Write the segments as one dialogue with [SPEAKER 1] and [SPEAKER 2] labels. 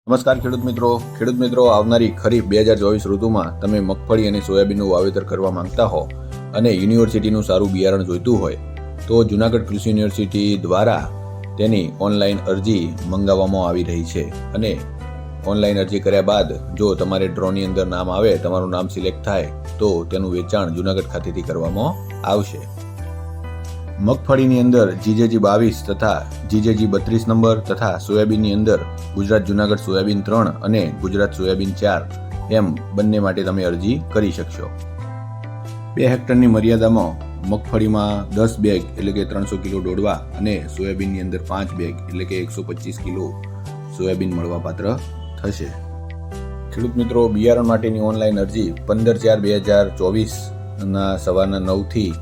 [SPEAKER 1] નમસ્કાર ખેડૂત મિત્રો આવનારી ખરીફ 2024 ઋતુમાં તમે મગફળી અને સોયાબીનનું વાવેતર કરવા માંગતા હો અને યુનિવર્સિટીનું સારું બિયારણ જોઈતું હોય તો જૂનાગઢ કૃષિ યુનિવર્સિટી દ્વારા તેની ઓનલાઈન અરજી મંગાવવામાં આવી રહી છે અને ઓનલાઈન અરજી કર્યા બાદ જો તમારે ડ્રોની અંદર નામ આવે, તમારું નામ સિલેક્ટ થાય તો તેનું વેચાણ જૂનાગઢ ખાતેથી કરવામાં આવશે. મગફળીની અંદર જીજેજી 22 તથા જીજેજી 32 નંબર તથા સોયાબીનની અંદર ગુજરાત જૂનાગઢ સોયાબીન 3 અને ગુજરાત સોયાબીન 4 એમ બંને માટે તમે અરજી કરી શકશો. 2 હેક્ટરની મર્યાદામાં મગફળીમાં 10 બેગ એટલે કે 300 કિલો ડોડવા અને સોયાબીનની અંદર 5 બેગ એટલે કે 125 કિલો સોયાબીન મળવાપાત્ર થશે. ખેડૂત મિત્રો, બિયારણ માટેની ઓનલાઈન અરજી 15/4/2024 ના સવારના 9 થી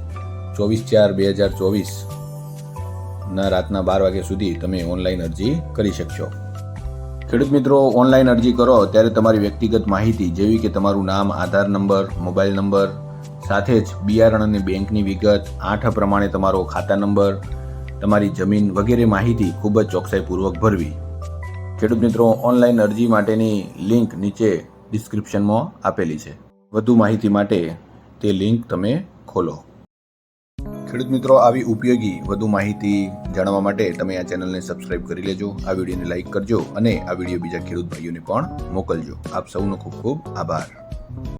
[SPEAKER 1] 24/4/2024 ના રાતના 12 વાગ્યા સુધી તમે ઓનલાઈન અરજી કરી શકશો. ખેડૂત મિત્રો, ઓનલાઈન અરજી કરો ત્યારે તમારી વ્યક્તિગત માહિતી જેવી કે તમારું નામ, આધાર નંબર, મોબાઈલ નંબર સાથે જ બિયારણ અને બેંકની વિગત, 8 પ્રમાણે તમારો ખાતા નંબર, તમારી જમીન વગેરે માહિતી ખૂબ જ ચોકસાઈપૂર્વક ભરવી. ખેડૂત મિત્રો, ઓનલાઈન અરજી માટેની લિંક નીચે ડિસ્ક્રિપ્શનમાં આપેલી છે. વધુ માહિતી માટે તે લિંક તમે ખોલો. ખેડૂત મિત્રો, આવી ઉપયોગી વધુ માહિતી જાણવા માટે તમે આ ચેનલને સબસ્ક્રાઇબ કરી લેજો, આ વિડીયોને લાઇક કરજો અને આ વિડીયો બીજા ખેડૂત ભાઈઓને પણ મોકલજો. આપ સૌનો ખૂબ ખૂબ આભાર.